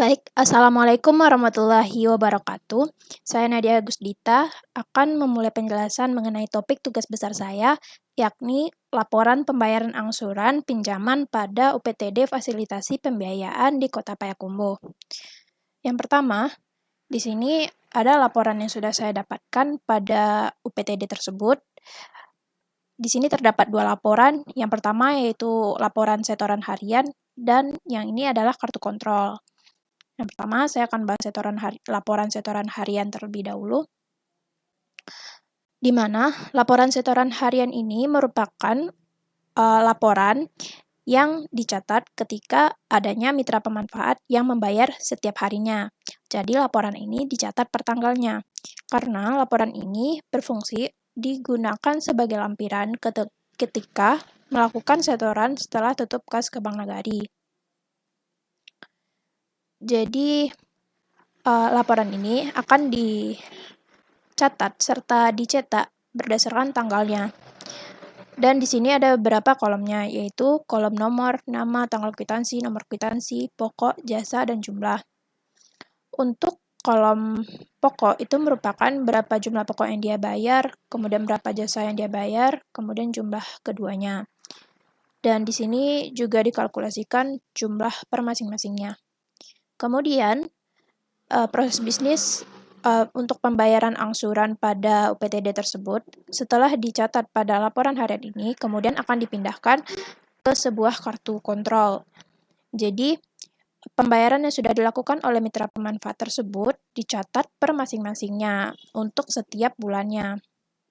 Baik, Assalamualaikum warahmatullahi wabarakatuh. Saya Nadia Gusdita akan memulai penjelasan mengenai topik tugas besar saya, yakni laporan pembayaran angsuran pinjaman pada UPTD Fasilitasi Pembiayaan di Kota Payakumbuh. Yang pertama, di sini ada laporan yang sudah saya dapatkan pada UPTD tersebut. Di sini terdapat dua laporan. Yang pertama yaitu laporan setoran harian dan yang ini adalah kartu kontrol. Yang pertama, saya akan bahas laporan setoran harian terlebih dahulu, di mana laporan setoran harian ini merupakan laporan yang dicatat ketika adanya mitra pemanfaat yang membayar setiap harinya. Jadi, laporan ini dicatat per tanggalnya, karena laporan ini berfungsi digunakan sebagai lampiran ketika melakukan setoran setelah tutup kas ke Bank Nagari. Jadi, laporan ini akan dicatat serta dicetak berdasarkan tanggalnya. Dan di sini ada beberapa kolomnya, yaitu kolom nomor, nama, tanggal kwitansi, nomor kwitansi, pokok, jasa, dan jumlah. Untuk kolom pokok itu merupakan berapa jumlah pokok yang dia bayar, kemudian berapa jasa yang dia bayar, kemudian jumlah keduanya. Dan di sini juga dikalkulasikan jumlah per masing-masingnya. Kemudian, proses bisnis untuk pembayaran angsuran pada UPTD tersebut, setelah dicatat pada laporan harian ini, kemudian akan dipindahkan ke sebuah kartu kontrol. Jadi, pembayaran yang sudah dilakukan oleh mitra pemanfaat tersebut dicatat per masing-masingnya untuk setiap bulannya,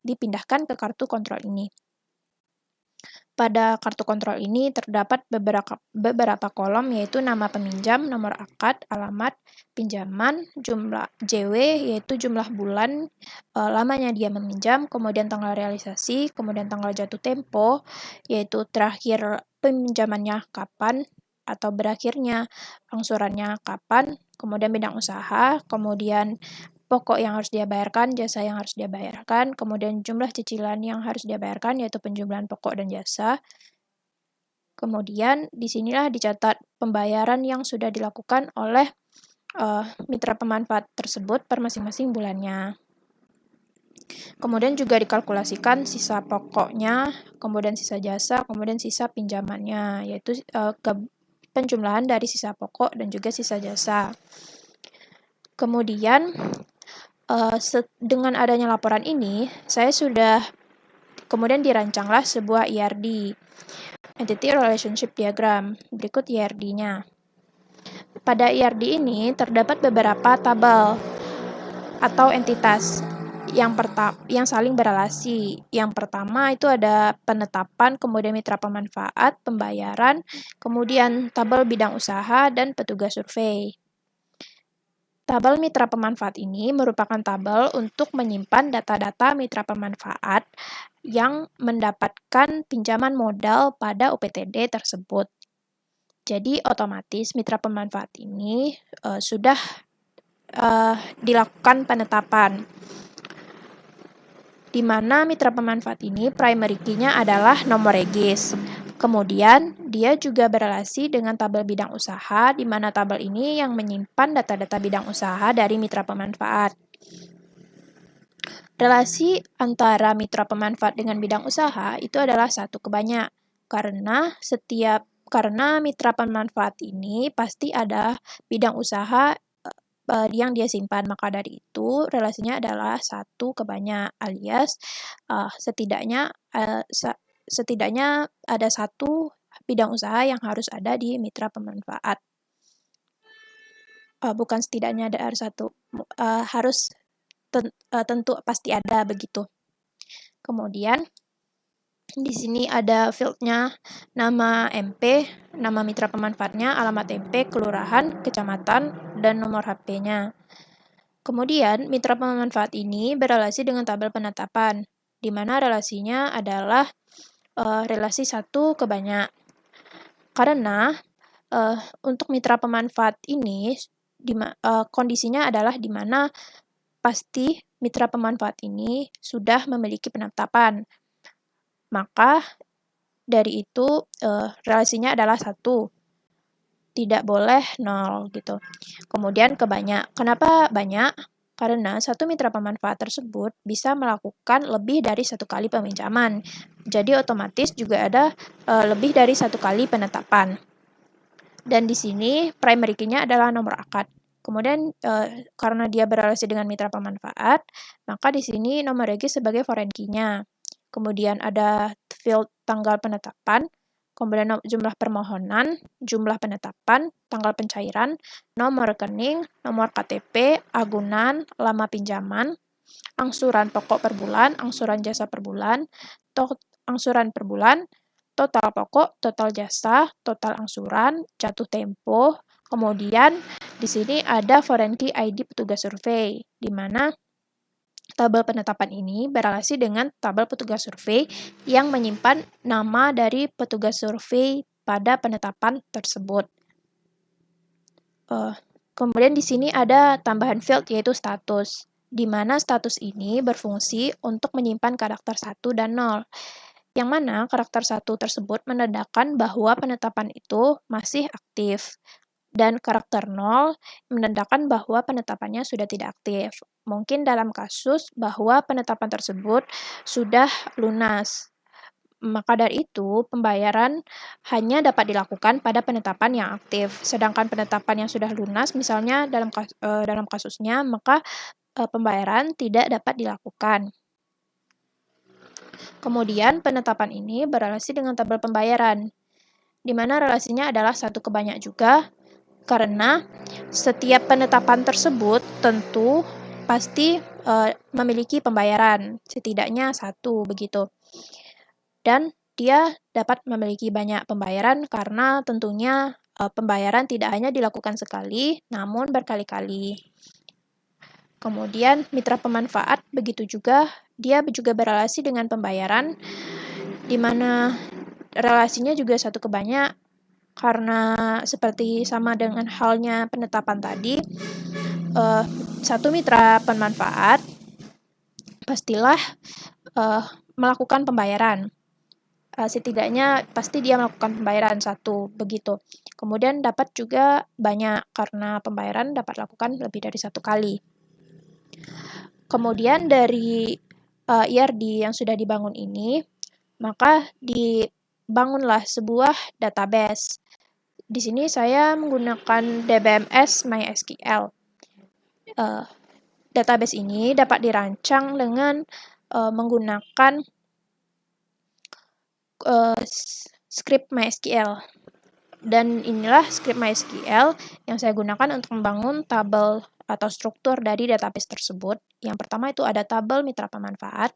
dipindahkan ke kartu kontrol ini. Pada kartu kontrol ini terdapat beberapa kolom, yaitu nama peminjam, nomor akad, alamat pinjaman, jumlah JW, yaitu jumlah bulan lamanya dia meminjam, kemudian tanggal realisasi, kemudian tanggal jatuh tempo, yaitu terakhir peminjamannya kapan atau berakhirnya angsurannya kapan, kemudian bidang usaha, kemudian pokok yang harus dia bayarkan, jasa yang harus dia bayarkan, kemudian jumlah cicilan yang harus dia bayarkan, yaitu penjumlahan pokok dan jasa. Kemudian, disinilah dicatat pembayaran yang sudah dilakukan oleh mitra pemanfaat tersebut per masing-masing bulannya. Kemudian juga dikalkulasikan sisa pokoknya, kemudian sisa jasa, kemudian sisa pinjamannya, yaitu penjumlahan dari sisa pokok dan juga sisa jasa. Kemudian, dengan adanya laporan ini, saya sudah kemudian dirancanglah sebuah IRD, Entity Relationship Diagram. Berikut IRD-nya. Pada IRD ini terdapat beberapa tabel atau entitas yang saling berelasi. Yang pertama itu ada penetapan, kemudian mitra pemanfaat, pembayaran, kemudian tabel bidang usaha, dan petugas survei. Tabel mitra pemanfaat ini merupakan tabel untuk menyimpan data-data mitra pemanfaat yang mendapatkan pinjaman modal pada UPTD tersebut. Jadi otomatis mitra pemanfaat ini sudah dilakukan penetapan, di mana mitra pemanfaat ini primary key-nya adalah nomor regis. Kemudian, dia juga berelasi dengan tabel bidang usaha, di mana tabel ini yang menyimpan data-data bidang usaha dari mitra pemanfaat. Relasi antara mitra pemanfaat dengan bidang usaha itu adalah 1 ke banyak, karena mitra pemanfaat ini pasti ada bidang usaha yang dia simpan, maka dari itu relasinya adalah 1 ke banyak, alias setidaknya ada 1 bidang usaha yang harus ada di mitra pemanfaat. Bukan setidaknya ada 1, harus tentu pasti ada begitu. Kemudian di sini ada field-nya nama MP, nama mitra pemanfaatnya, alamat MP, kelurahan, kecamatan, dan nomor HP-nya. Kemudian mitra pemanfaat ini berelasi dengan tabel penetapan, di mana relasinya adalah relasi 1 ke banyak. Karena untuk mitra pemanfaat ini kondisinya adalah di mana pasti mitra pemanfaat ini sudah memiliki penetapan. Maka dari itu relasinya adalah 1. tidak boleh 0 gitu. Kemudian ke banyak. Kenapa banyak? Karena satu mitra pemanfaat tersebut bisa melakukan lebih dari satu kali peminjaman. Jadi otomatis juga ada lebih dari satu kali penetapan. Dan di sini primary key-nya adalah nomor akad. Kemudian karena dia berrelasi dengan mitra pemanfaat, maka di sini nomor regis sebagai foreign key-nya. Kemudian ada field tanggal penetapan, kemudian jumlah permohonan, jumlah penetapan, tanggal pencairan, nomor rekening, nomor KTP, agunan, lama pinjaman, angsuran pokok per bulan, angsuran jasa per bulan, angsuran per bulan, total pokok, total jasa, total angsuran, jatuh tempo. Kemudian di sini ada foreign key ID petugas survei, di mana tabel penetapan ini berrelasi dengan tabel petugas survei yang menyimpan nama dari petugas survei pada penetapan tersebut. Kemudian di sini ada tambahan field yaitu status, di mana status ini berfungsi untuk menyimpan karakter 1 dan 0. Yang mana karakter 1 tersebut menandakan bahwa penetapan itu masih aktif. Dan karakter 0 menandakan bahwa penetapannya sudah tidak aktif. Mungkin dalam kasus bahwa penetapan tersebut sudah lunas. Maka dari itu, pembayaran hanya dapat dilakukan pada penetapan yang aktif. Sedangkan penetapan yang sudah lunas, misalnya dalam kasusnya, maka pembayaran tidak dapat dilakukan. Kemudian, penetapan ini berrelasi dengan tabel pembayaran, di mana relasinya adalah 1 ke banyak juga, karena setiap penetapan tersebut tentu pasti memiliki pembayaran, setidaknya 1 begitu. Dan dia dapat memiliki banyak pembayaran karena tentunya pembayaran tidak hanya dilakukan sekali, namun berkali-kali. Kemudian mitra pemanfaat begitu juga, dia juga berrelasi dengan pembayaran, di mana relasinya juga 1 ke banyak, karena seperti sama dengan halnya penetapan tadi, satu mitra pemanfaat pastilah melakukan pembayaran. Setidaknya pasti dia melakukan pembayaran 1, begitu. Kemudian dapat juga banyak, karena pembayaran dapat dilakukan lebih dari 1 kali. Kemudian dari IRD yang sudah dibangun ini, maka dibangunlah sebuah database. Di sini saya menggunakan DBMS MySQL. Database ini dapat dirancang dengan menggunakan script MySQL. Dan inilah script MySQL yang saya gunakan untuk membangun tabel atau struktur dari database tersebut. Yang pertama itu ada tabel mitra pemanfaat.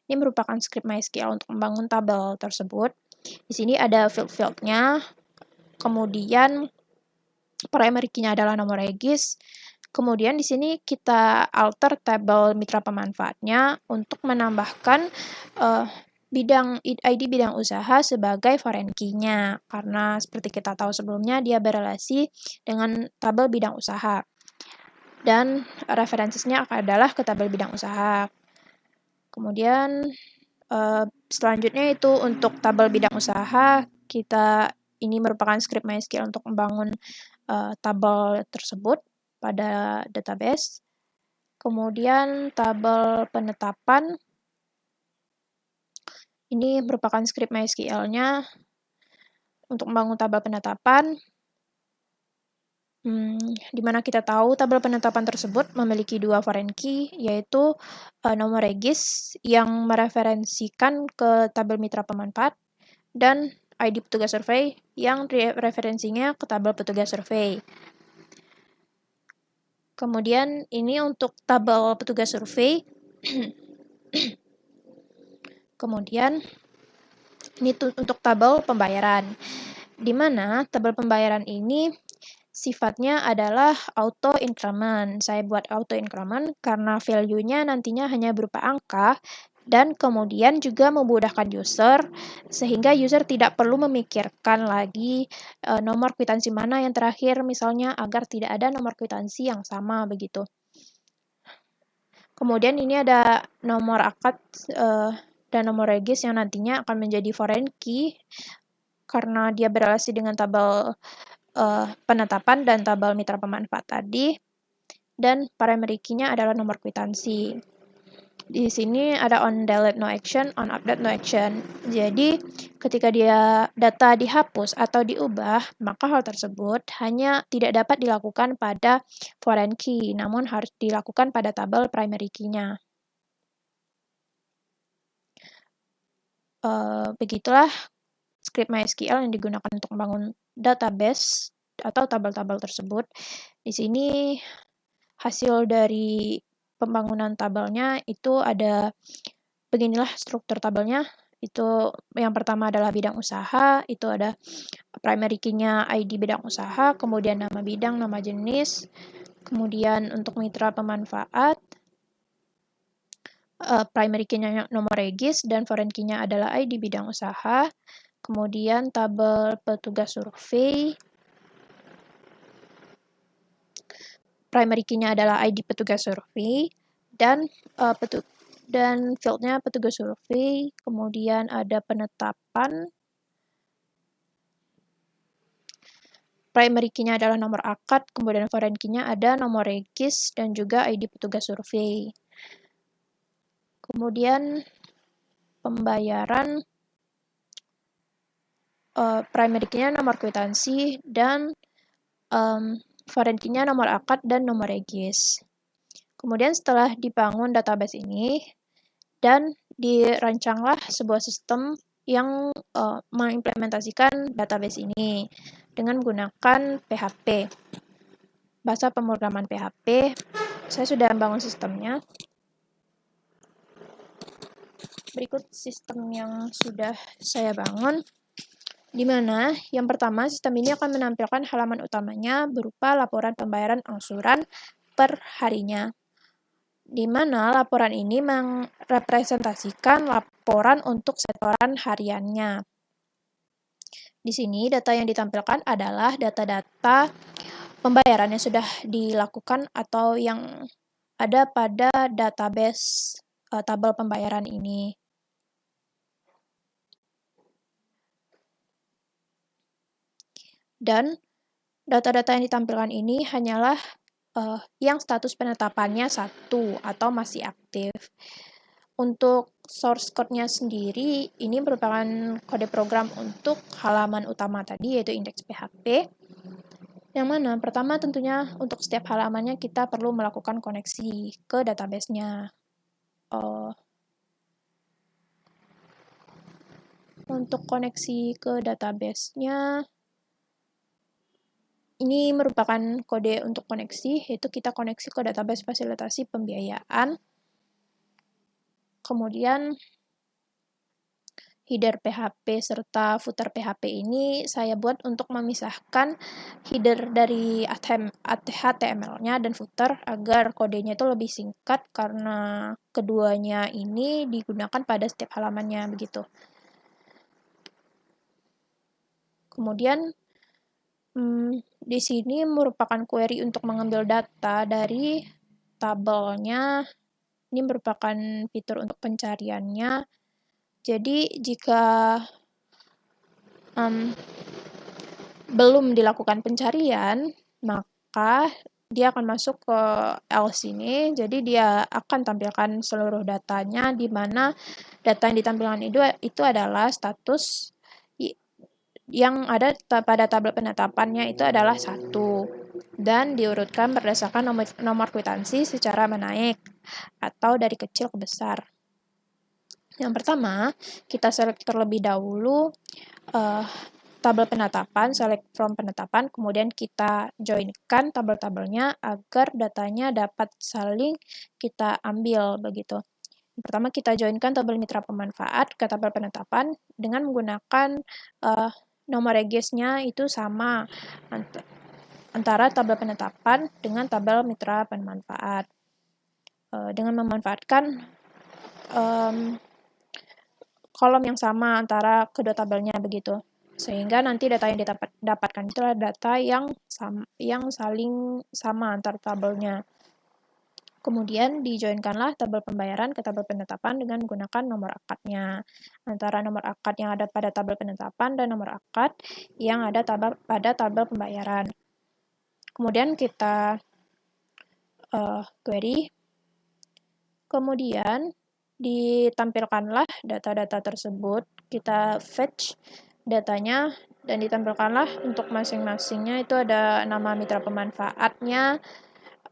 Ini merupakan script MySQL untuk membangun tabel tersebut. Di sini ada field-fieldnya. Kemudian primary key-nya adalah nomor regis. Kemudian di sini kita alter tabel mitra pemanfaatnya untuk menambahkan ID bidang usaha sebagai foreign key-nya, karena seperti kita tahu sebelumnya dia berrelasi dengan tabel bidang usaha. Dan referensinya adalah ke tabel bidang usaha. Kemudian selanjutnya itu untuk tabel bidang usaha, ini merupakan script MySQL untuk membangun tabel tersebut pada database. Kemudian tabel penetapan, ini merupakan script MySQL-nya untuk membangun tabel penetapan, di mana kita tahu tabel penetapan tersebut memiliki 2 foreign key, yaitu nomor regis yang mereferensikan ke tabel mitra pemanfaat, dan ID petugas survei yang referensinya ke tabel petugas survei. Kemudian ini untuk tabel petugas survei. Kemudian ini untuk tabel pembayaran, di mana tabel pembayaran ini sifatnya adalah auto increment. Saya buat auto increment karena value-nya nantinya hanya berupa angka, dan kemudian juga memudahkan user, sehingga user tidak perlu memikirkan lagi nomor kwitansi mana yang terakhir, misalnya agar tidak ada nomor kwitansi yang sama begitu. Kemudian ini ada nomor akad dan nomor regis yang nantinya akan menjadi foreign key karena dia berrelasi dengan tabel penetapan dan tabel mitra pemanfaat tadi, dan primary key-nya adalah nomor kwitansi. Di sini ada on delete no action, on update no action. Jadi ketika data dihapus atau diubah, maka hal tersebut hanya tidak dapat dilakukan pada foreign key, namun harus dilakukan pada tabel primary key-nya. Begitulah script MySQL yang digunakan untuk membangun database atau tabel-tabel tersebut. Di sini hasil dari pembangunan tabelnya itu ada beginilah struktur tabelnya. Itu yang pertama adalah bidang usaha, itu ada primary key-nya ID bidang usaha, kemudian nama bidang, nama jenis, kemudian untuk mitra pemanfaat, primary key-nya nomor regis, dan foreign key-nya adalah ID bidang usaha, kemudian tabel petugas survei, primary key-nya adalah ID petugas survei, dan field-nya petugas survei, kemudian ada penetapan, primary key-nya adalah nomor akad, kemudian foreign key-nya ada nomor regis, dan juga ID petugas survei. Kemudian pembayaran, primary key-nya nomor kwitansi, dan foreign key-nya nomor akad dan nomor regis. Kemudian setelah dibangun database ini, dan dirancanglah sebuah sistem yang mengimplementasikan database ini dengan menggunakan PHP. Bahasa pemrograman PHP, saya sudah membangun sistemnya. Berikut sistem yang sudah saya bangun, di mana yang pertama sistem ini akan menampilkan halaman utamanya berupa laporan pembayaran angsuran per harinya, di mana laporan ini merepresentasikan laporan untuk setoran hariannya. Di sini data yang ditampilkan adalah data-data pembayaran yang sudah dilakukan atau yang ada pada database tabel pembayaran ini. Dan data-data yang ditampilkan ini hanyalah yang status penetapannya 1 atau masih aktif. Untuk source code-nya sendiri, ini merupakan kode program untuk halaman utama tadi, yaitu indeks PHP. Yang mana pertama tentunya untuk setiap halamannya kita perlu melakukan koneksi ke database-nya. Untuk koneksi ke database-nya, ini merupakan kode untuk koneksi, yaitu kita koneksi ke database fasilitasi pembiayaan. Kemudian header PHP serta footer PHP ini saya buat untuk memisahkan header dari HTML-nya dan footer agar kodenya itu lebih singkat karena keduanya ini digunakan pada setiap halamannya begitu. Kemudian di sini merupakan query untuk mengambil data dari tabelnya. Ini merupakan fitur untuk pencariannya. Jadi jika belum dilakukan pencarian, maka dia akan masuk ke else ini. Jadi dia akan tampilkan seluruh datanya, di mana data yang ditampilkan itu adalah status yang ada pada tabel penetapannya itu adalah 1, dan diurutkan berdasarkan nomor kwitansi secara menaik atau dari kecil ke besar. Yang pertama, kita select terlebih dahulu tabel penetapan, select from penetapan, kemudian kita joinkan tabel-tabelnya agar datanya dapat saling kita ambil begitu. Yang pertama, kita joinkan tabel mitra pemanfaat ke tabel penetapan dengan menggunakan nomor regisnya itu sama antara tabel penetapan dengan tabel mitra pemanfaat. Dengan memanfaatkan kolom yang sama antara kedua tabelnya begitu. Sehingga nanti data yang didapatkan itu adalah data yang saling sama antar tabelnya. Kemudian dijoinkanlah tabel pembayaran ke tabel penetapan dengan menggunakan nomor akadnya. Antara nomor akad yang ada pada tabel penetapan dan nomor akad yang ada pada tabel pembayaran. Kemudian kita query. Kemudian ditampilkanlah data-data tersebut. Kita fetch datanya dan ditampilkanlah untuk masing-masingnya itu ada nama mitra pemanfaatnya,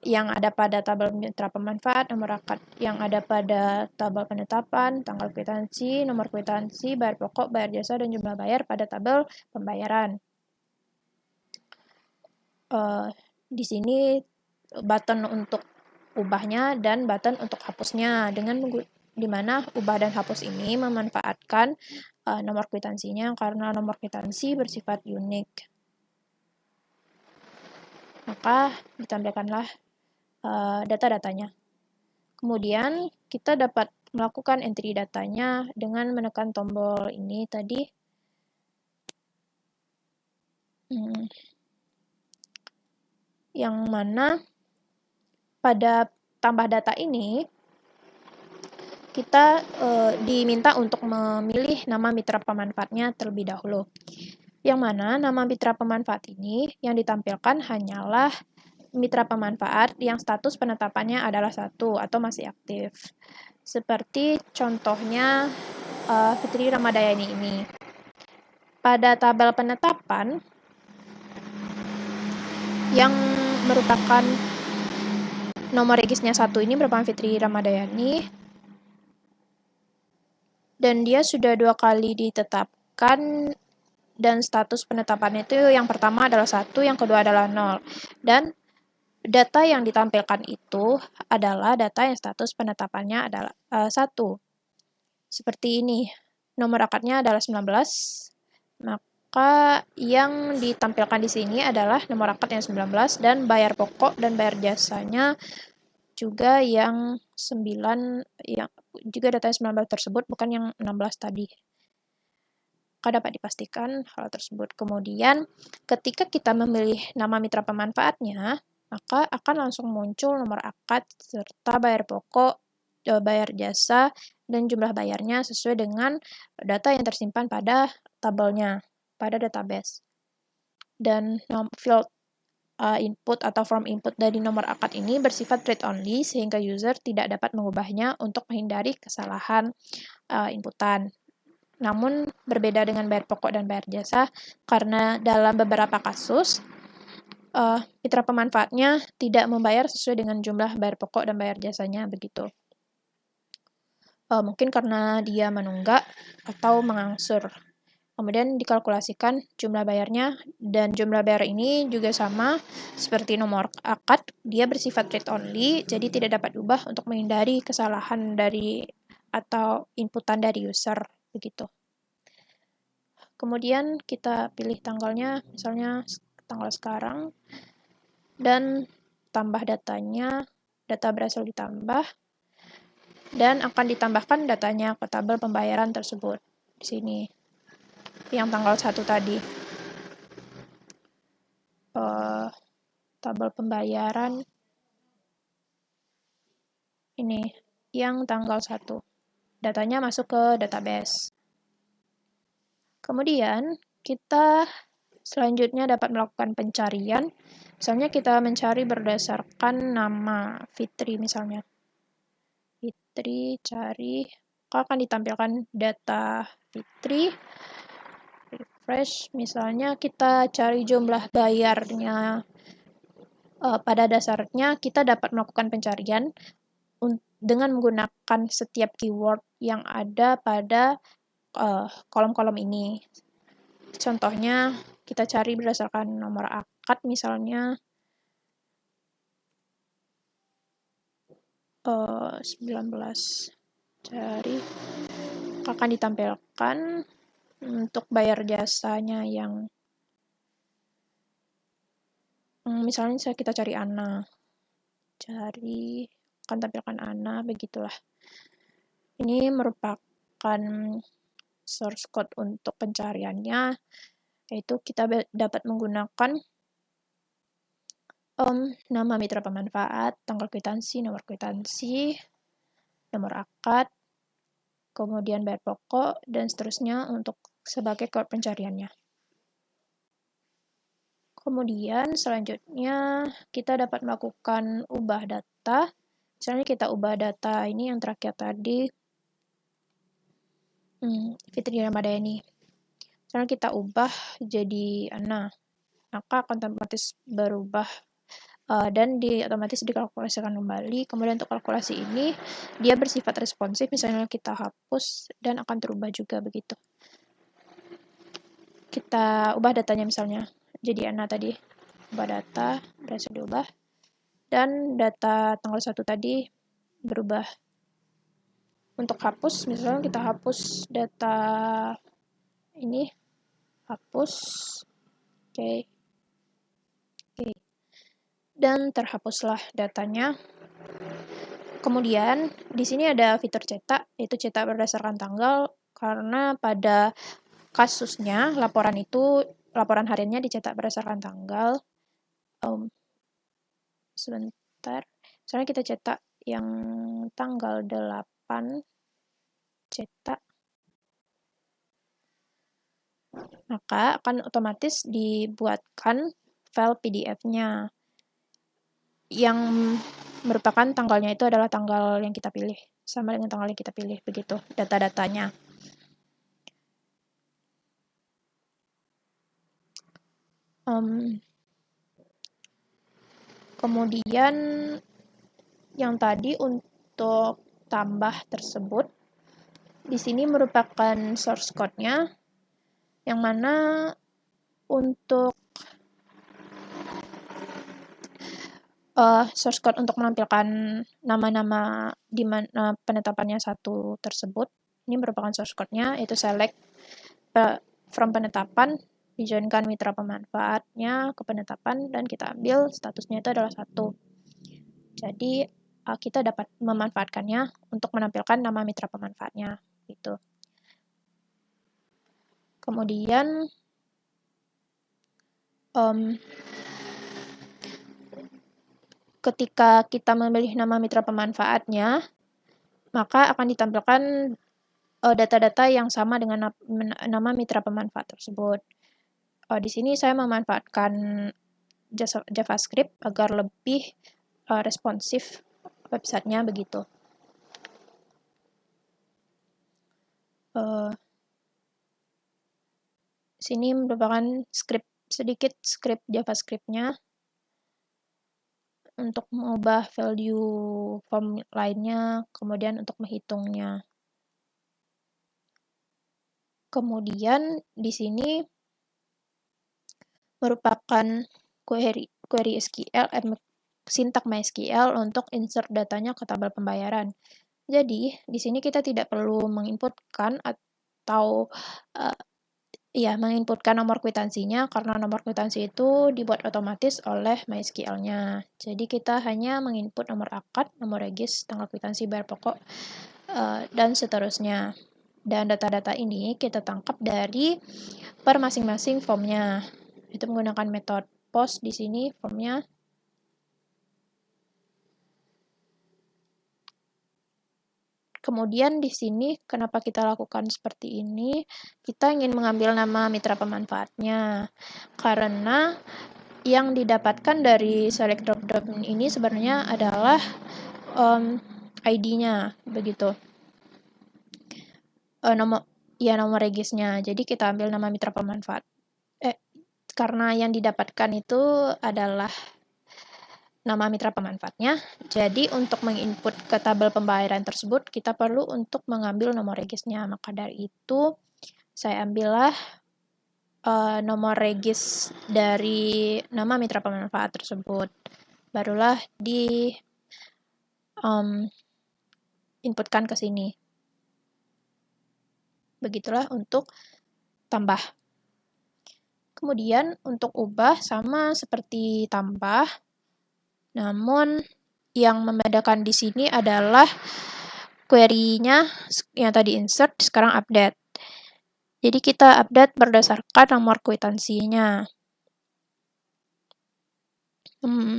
yang ada pada tabel mitra pemanfaat, nomor akad yang ada pada tabel penetapan, tanggal kwitansi, nomor kwitansi, bayar pokok, bayar jasa, dan jumlah bayar pada tabel pembayaran. Di sini button untuk ubahnya dan button untuk hapusnya, di mana ubah dan hapus ini memanfaatkan nomor kwitansinya karena nomor kwitansi bersifat unik. Maka ditampilkanlah data-datanya. Kemudian kita dapat melakukan entry datanya dengan menekan tombol ini tadi. Yang mana pada tambah data ini kita diminta untuk memilih nama mitra pemanfaatnya terlebih dahulu. Yang mana nama mitra pemanfaat ini yang ditampilkan hanyalah mitra pemanfaat yang status penetapannya adalah 1 atau masih aktif. Seperti contohnya Fitri Ramadayani ini. Pada tabel penetapan yang merupakan nomor regisnya 1 ini merupakan Fitri Ramadayani, dan dia sudah 2 kali ditetapkan, dan status penetapannya itu yang pertama adalah 1, yang kedua adalah 0. Dan data yang ditampilkan itu adalah data yang status penetapannya adalah 1. Seperti ini. Nomor akadnya adalah 19. Maka yang ditampilkan di sini adalah nomor akad yang 19 dan bayar pokok dan bayar jasanya juga yang 9, yang juga data yang 19 tersebut, bukan yang 16 tadi. Maka dapat dipastikan hal tersebut. Kemudian ketika kita memilih nama mitra pemanfaatnya, maka akan langsung muncul nomor akad serta bayar pokok, bayar jasa, dan jumlah bayarnya sesuai dengan data yang tersimpan pada tabelnya, pada database. Dan field input atau form input dari nomor akad ini bersifat read only sehingga user tidak dapat mengubahnya untuk menghindari kesalahan inputan. Namun berbeda dengan bayar pokok dan bayar jasa karena dalam beberapa kasus mitra pemanfaatnya tidak membayar sesuai dengan jumlah bayar pokok dan bayar jasanya begitu. Mungkin karena dia menunggak atau mengangsur. Kemudian dikalkulasikan jumlah bayarnya, dan jumlah bayar ini juga sama seperti nomor akad, dia bersifat read only, jadi tidak dapat diubah untuk menghindari kesalahan dari atau inputan dari user begitu. Kemudian kita pilih tanggalnya, misalnya tanggal sekarang, dan tambah datanya, data berhasil ditambah, dan akan ditambahkan datanya ke tabel pembayaran tersebut di sini. Yang tanggal 1 tadi. Tabel pembayaran ini yang tanggal 1. Datanya masuk ke database. Kemudian kita selanjutnya dapat melakukan pencarian. Misalnya kita mencari berdasarkan nama Fitri misalnya. Fitri cari, akan ditampilkan data Fitri. Refresh, misalnya kita cari jumlah bayarnya. Pada dasarnya kita dapat melakukan pencarian dengan menggunakan setiap keyword yang ada pada kolom-kolom ini. Contohnya kita cari berdasarkan nomor akad misalnya 19. Cari, akan ditampilkan untuk bayar jasanya yang misalnya kita cari Ana, akan tampilkan Ana, begitulah. Ini merupakan source code untuk pencariannya, yaitu kita dapat menggunakan nama mitra pemanfaat, tanggal kwitansi, nomor akad, kemudian bayar pokok, dan seterusnya untuk sebagai kode pencariannya. Kemudian selanjutnya kita dapat melakukan ubah data. Misalnya kita ubah data ini yang terakhir tadi, Fitri Ramadhani. Misalnya kita ubah jadi Ana, maka akan otomatis berubah dan otomatis dikalkulasikan kembali. Kemudian untuk kalkulasi ini dia bersifat responsif, misalnya kita hapus dan akan terubah juga begitu. Kita ubah datanya misalnya jadi Ana tadi, ubah data berhasil diubah, dan data tanggal 1 tadi berubah. Untuk hapus, misalnya kita hapus data ini, hapus, oke. Dan terhapuslah datanya. Kemudian di sini ada fitur cetak, yaitu cetak berdasarkan tanggal, karena pada kasusnya laporan hariannya dicetak berdasarkan tanggal. Sebentar, misalnya kita cetak yang tanggal 8, cetak, maka akan otomatis dibuatkan file PDF-nya yang merupakan tanggalnya itu adalah tanggal yang kita pilih, sama dengan tanggal yang kita pilih, begitu data-datanya. Kemudian yang tadi untuk tambah tersebut, di sini merupakan source code-nya, yang mana untuk source code untuk menampilkan nama-nama di mana penetapannya satu tersebut, ini merupakan source code-nya, yaitu select from penetapan, dijoinkan mitra pemanfaatnya ke penetapan, dan kita ambil statusnya itu adalah 1. Jadi kita dapat memanfaatkannya untuk menampilkan nama mitra pemanfaatnya gitu. Kemudian ketika kita memilih nama mitra pemanfaatnya, maka akan ditampilkan data-data yang sama dengan nama mitra pemanfaat tersebut. Di sini saya memanfaatkan JavaScript agar lebih responsif websitenya begitu. Sini merupakan sedikit script JavaScript-nya untuk mengubah value form lainnya, kemudian untuk menghitungnya. Kemudian di sini merupakan query SQL, sintak MySQL untuk insert datanya ke tabel pembayaran. Jadi, di sini kita tidak perlu menginputkan atau menginputkan nomor kwitansinya, karena nomor kwitansi itu dibuat otomatis oleh MySQL-nya. Jadi kita hanya menginput nomor akad, nomor regis, tanggal kwitansi, bayar pokok, dan seterusnya. Dan data-data ini kita tangkap dari per masing-masing formnya. Itu menggunakan metode post di sini formnya. Kemudian di sini kenapa kita lakukan seperti ini? Kita ingin mengambil nama mitra pemanfaatnya, karena yang didapatkan dari select drop-down ini sebenarnya adalah ID-nya, begitu. Nomor regisnya. Jadi kita ambil nama mitra pemanfaat. Karena yang didapatkan itu adalah nama mitra pemanfaatnya, jadi untuk menginput ke tabel pembayaran tersebut, kita perlu untuk mengambil nomor regisnya. Maka dari itu, saya ambillah nomor regis dari nama mitra pemanfaat tersebut. Barulah inputkan ke sini. Begitulah untuk tambah. Kemudian untuk ubah sama seperti tambah, namun yang membedakan di sini adalah query-nya yang tadi insert, sekarang update. Jadi kita update berdasarkan nomor kwitansinya.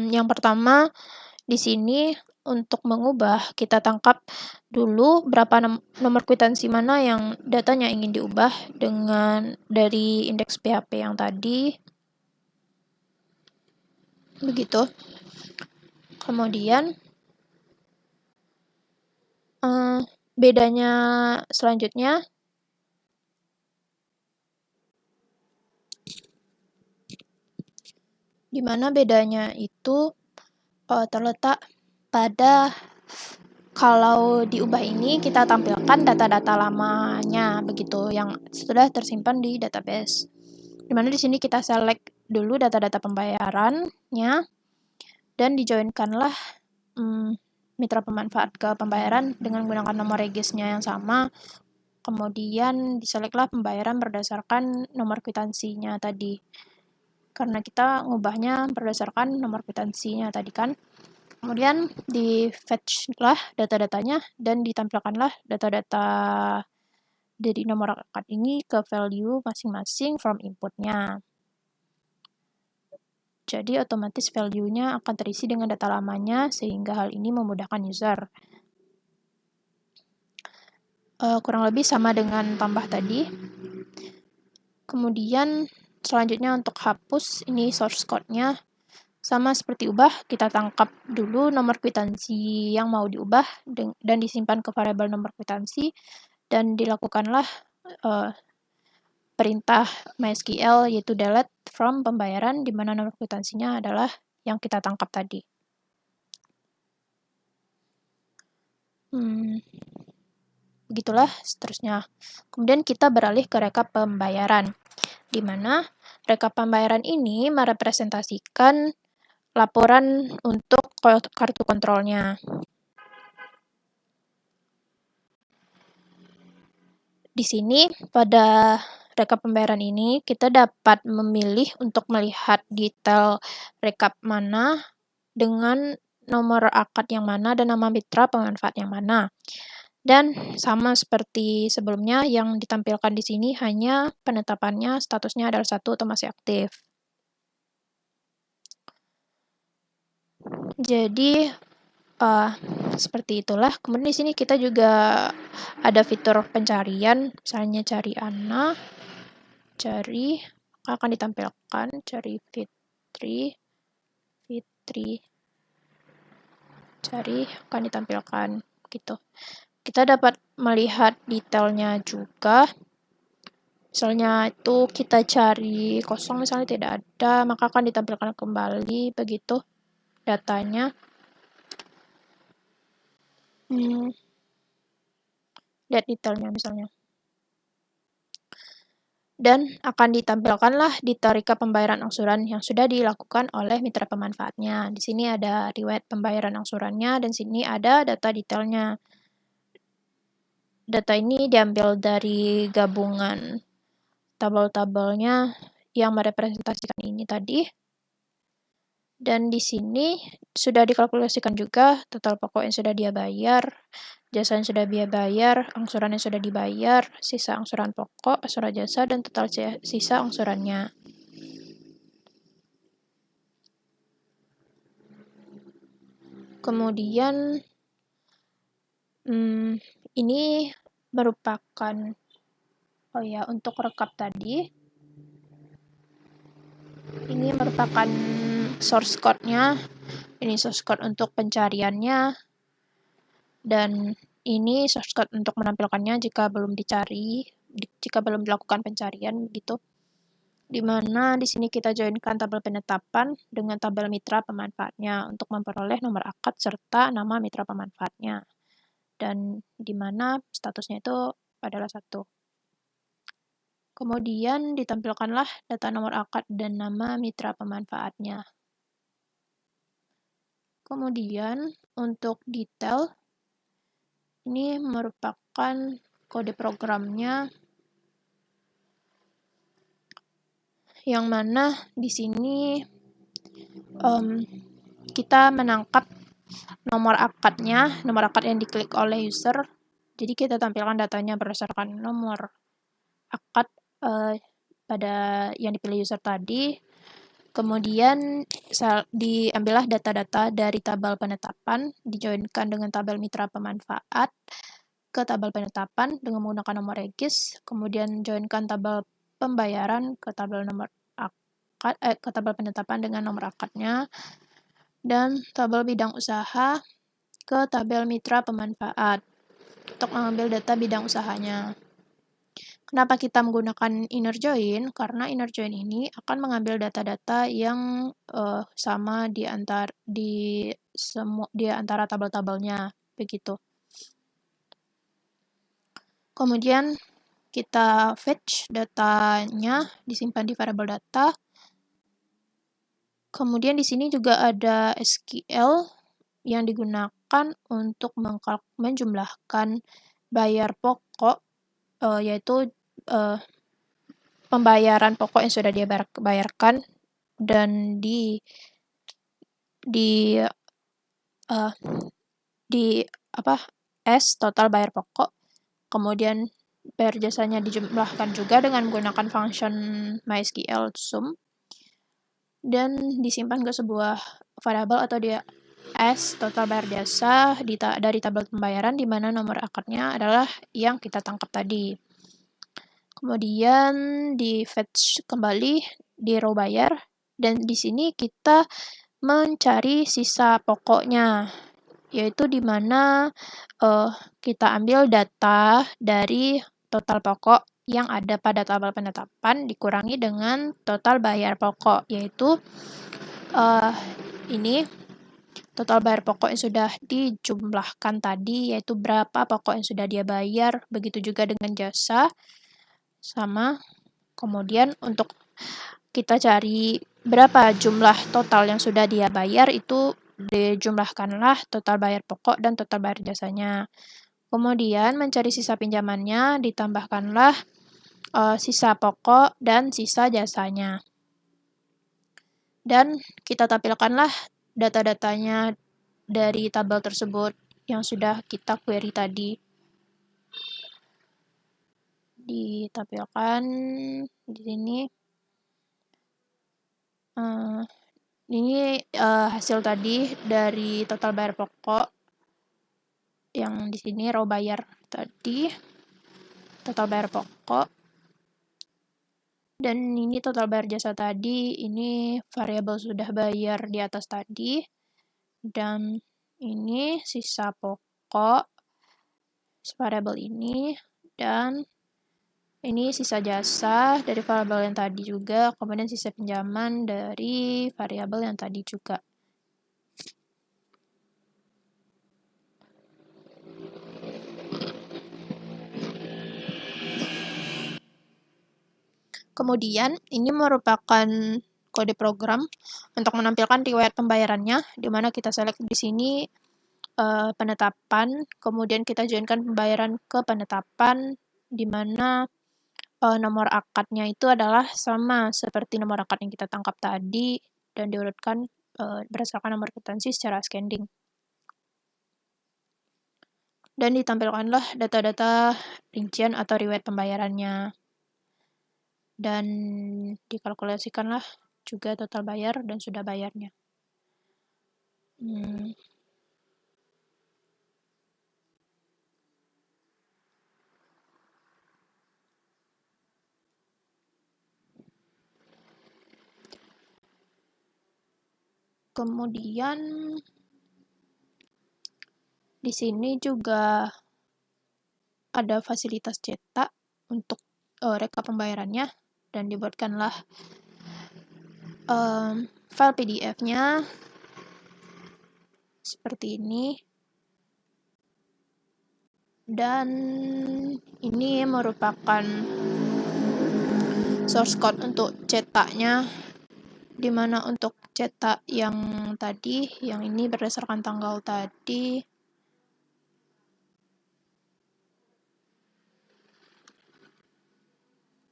Yang pertama di sini untuk mengubah kita tangkap dulu berapa nomor kwitansi mana yang datanya ingin diubah dengan dari indeks PHP yang tadi. Begitu. Kemudian bedanya selanjutnya di mana bedanya itu terletak pada kalau diubah ini kita tampilkan data-data lamanya begitu yang sudah tersimpan di database. Dimana di sini kita select dulu data-data pembayarannya dan dijoinkanlah mitra pemanfaat ke pembayaran dengan menggunakan nomor regisnya yang sama. Kemudian diselectlah pembayaran berdasarkan nomor kwitansinya tadi. Karena kita ngubahnya berdasarkan nomor kwitansinya tadi kan. Kemudian di-fetch-lah data-datanya dan ditampilkanlah data-data dari nomor akad ini ke value masing-masing from inputnya. Jadi otomatis value-nya akan terisi dengan data lamanya sehingga hal ini memudahkan user. Kurang lebih sama dengan tambah tadi. Kemudian selanjutnya untuk hapus, ini source code-nya. Sama seperti ubah, kita tangkap dulu nomor kwitansi yang mau diubah dan disimpan ke variabel nomor kwitansi dan dilakukanlah perintah MySQL yaitu delete from pembayaran di mana nomor kwitansinya adalah yang kita tangkap tadi. Begitulah seterusnya. Kemudian kita beralih ke rekap pembayaran, di mana rekap pembayaran ini merepresentasikan laporan untuk kartu kontrolnya. Di sini pada rekap pembayaran ini kita dapat memilih untuk melihat detail rekap mana dengan nomor akad yang mana dan nama mitra pemanfaat yang mana. Dan sama seperti sebelumnya yang ditampilkan di sini hanya penetapannya statusnya adalah 1 atau masih aktif. Jadi seperti itulah. Kemudian di sini kita juga ada fitur pencarian, misalnya cari Ana, cari akan ditampilkan, cari Fitri, cari akan ditampilkan gitu. Kita dapat melihat detailnya juga. Misalnya itu kita cari kosong misalnya tidak ada, maka akan ditampilkan kembali begitu datanya. Lihat detailnya misalnya. Dan akan ditampilkanlah detail rekap pembayaran angsuran yang sudah dilakukan oleh mitra pemanfaatnya. Di sini ada riwayat pembayaran angsurannya dan sini ada data detailnya. Data ini diambil dari gabungan tabel-tabelnya yang merepresentasikan ini tadi. Dan di sini sudah dikalkulasikan juga total pokok yang sudah dia bayar, jasa yang sudah dia bayar, angsuran yang sudah dibayar, sisa angsuran pokok, angsuran jasa, dan total sisa angsurannya. Kemudian ini merupakan untuk rekap tadi ini merupakan source code-nya. Ini source code untuk pencariannya dan ini source code untuk menampilkannya jika belum dicari, jika belum dilakukan pencarian gitu. Dimana di sini kita joinkan tabel penetapan dengan tabel mitra pemanfaatnya untuk memperoleh nomor akad serta nama mitra pemanfaatnya. Dan dimana statusnya itu adalah 1. Kemudian ditampilkanlah data nomor akad dan nama mitra pemanfaatnya. Kemudian untuk detail, ini merupakan kode programnya yang mana di sini kita menangkap nomor akadnya, nomor akad yang diklik oleh user. Jadi kita tampilkan datanya berdasarkan nomor akad pada yang dipilih user tadi. Kemudian diambillah data-data dari tabel penetapan, dijoinkan dengan tabel mitra pemanfaat ke tabel penetapan dengan menggunakan nomor regis, kemudian joinkan tabel pembayaran ke tabel ke tabel penetapan dengan nomor akadnya, dan tabel bidang usaha ke tabel mitra pemanfaat untuk mengambil data bidang usahanya. Kenapa kita menggunakan inner join? Karena inner join ini akan mengambil data-data yang sama di antara tabel-tabelnya, begitu. Kemudian kita fetch datanya, disimpan di variabel data. Kemudian di sini juga ada SQL yang digunakan untuk menjumlahkan bayar pokok, yaitu pembayaran pokok yang sudah dia bayarkan dan total bayar pokok, kemudian bayar jasanya dijumlahkan juga dengan menggunakan function MySQL sum, dan disimpan ke sebuah variabel atau dia as total bayar jasa dari tabel pembayaran, di mana nomor akadnya adalah yang kita tangkap tadi. Kemudian di fetch kembali di row bayar, dan di sini kita mencari sisa pokoknya, yaitu di mana kita ambil data dari total pokok yang ada pada tabel penetapan dikurangi dengan total bayar pokok, yaitu ini total bayar pokok yang sudah dijumlahkan tadi, yaitu berapa pokok yang sudah dia bayar, begitu juga dengan jasa, sama. Kemudian untuk kita cari berapa jumlah total yang sudah dia bayar, itu dijumlahkanlah total bayar pokok dan total bayar jasanya. Kemudian mencari sisa pinjamannya, ditambahkanlah sisa pokok dan sisa jasanya. Dan kita tampilkanlah data-datanya dari tabel tersebut yang sudah kita query tadi. Ditampilkan di sini. Ini hasil tadi dari total bayar pokok yang di sini row bayar tadi, total bayar pokok, dan ini total bayar jasa tadi, ini variabel sudah bayar di atas tadi, dan ini sisa pokok variabel ini, dan ini sisa jasa dari variabel yang tadi juga, kemudian sisa pinjaman dari variabel yang tadi juga. Kemudian, ini merupakan kode program untuk menampilkan riwayat pembayarannya, di mana kita select di sini penetapan, kemudian kita joinkan pembayaran ke penetapan, di mana nomor akadnya itu adalah sama seperti nomor akad yang kita tangkap tadi, dan diurutkan berdasarkan nomor kwitansi secara ascending. Dan ditampilkanlah data-data rincian atau riwayat pembayarannya. Dan dikalkulasikanlah juga total bayar dan sudah bayarnya. Kemudian di sini juga ada fasilitas cetak untuk rekap pembayarannya, dan dibuatkanlah file PDF-nya seperti ini. Dan ini merupakan source code untuk cetaknya, di mana untuk cetak yang tadi, yang ini berdasarkan tanggal tadi,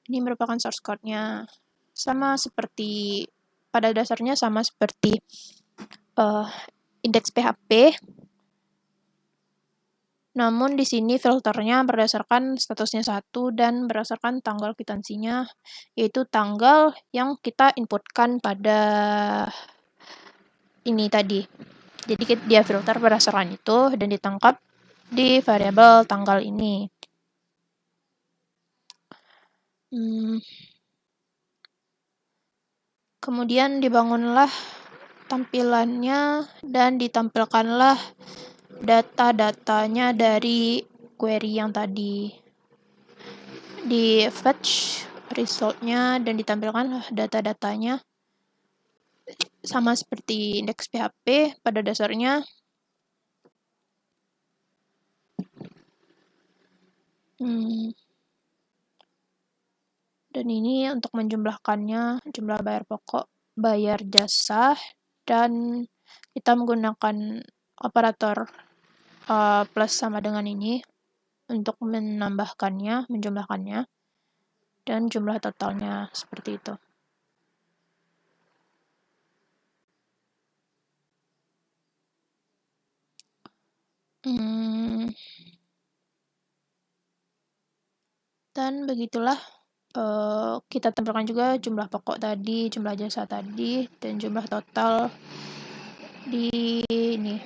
ini merupakan source code-nya. Sama seperti, pada dasarnya sama seperti indeks PHP. Namun di sini filternya berdasarkan statusnya 1 dan berdasarkan tanggal kwitansinya, yaitu tanggal yang kita inputkan pada ini tadi. Jadi dia filter berdasarkan itu dan ditangkap di variabel tanggal ini. Kemudian dibangunlah tampilannya dan ditampilkanlah data-datanya dari query yang tadi. Di fetch resultnya dan ditampilkan data-datanya sama seperti indeks PHP pada dasarnya. Dan ini untuk menjumlahkannya, jumlah bayar pokok, bayar jasa, dan kita menggunakan operator plus sama dengan ini untuk menambahkannya, menjumlahkannya, dan jumlah totalnya seperti itu. Dan begitulah kita tampilkan juga jumlah pokok tadi, jumlah jasa tadi, dan jumlah total di ini.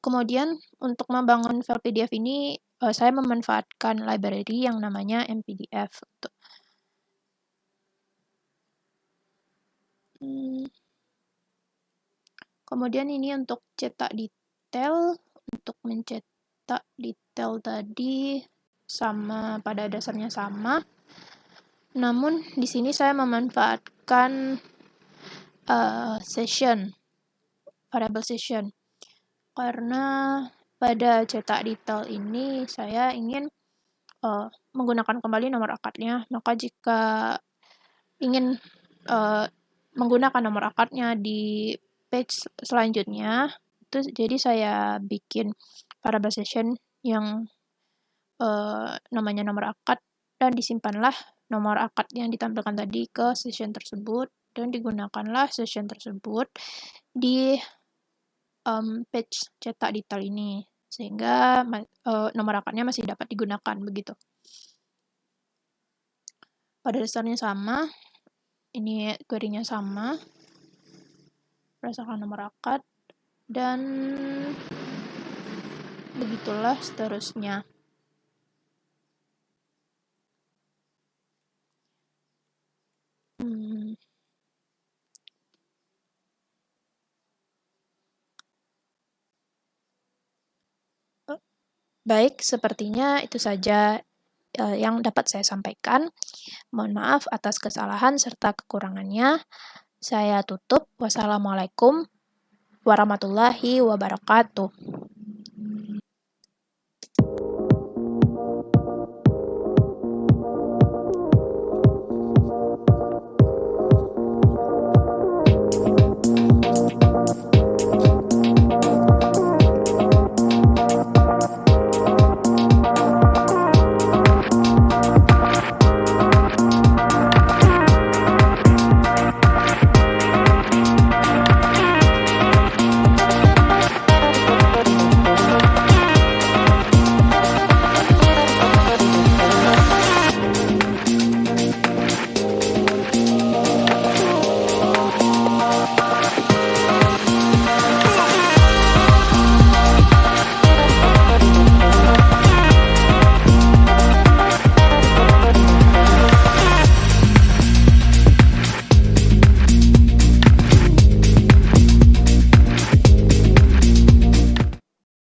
Kemudian untuk membangun file PDF ini saya memanfaatkan library yang namanya MPDF. Kemudian ini untuk cetak detail, untuk mencetak detail tadi sama pada dasarnya sama. Namun di sini saya memanfaatkan session, variable session. Karena pada cetak detail ini saya ingin menggunakan kembali nomor akadnya, maka jika ingin menggunakan nomor akadnya di page selanjutnya, itu jadi saya bikin variable session yang namanya nomor akad dan disimpanlah nomor akad yang ditampilkan tadi ke session tersebut dan digunakanlah session tersebut di page cetak detail ini sehingga nomor akadnya masih dapat digunakan begitu. Pada dasarnya sama, ini query-nya sama berdasarkan nomor akad dan begitulah seterusnya. Baik, sepertinya itu saja yang dapat saya sampaikan. Mohon maaf atas kesalahan serta kekurangannya. Saya tutup. Wassalamualaikum warahmatullahi wabarakatuh.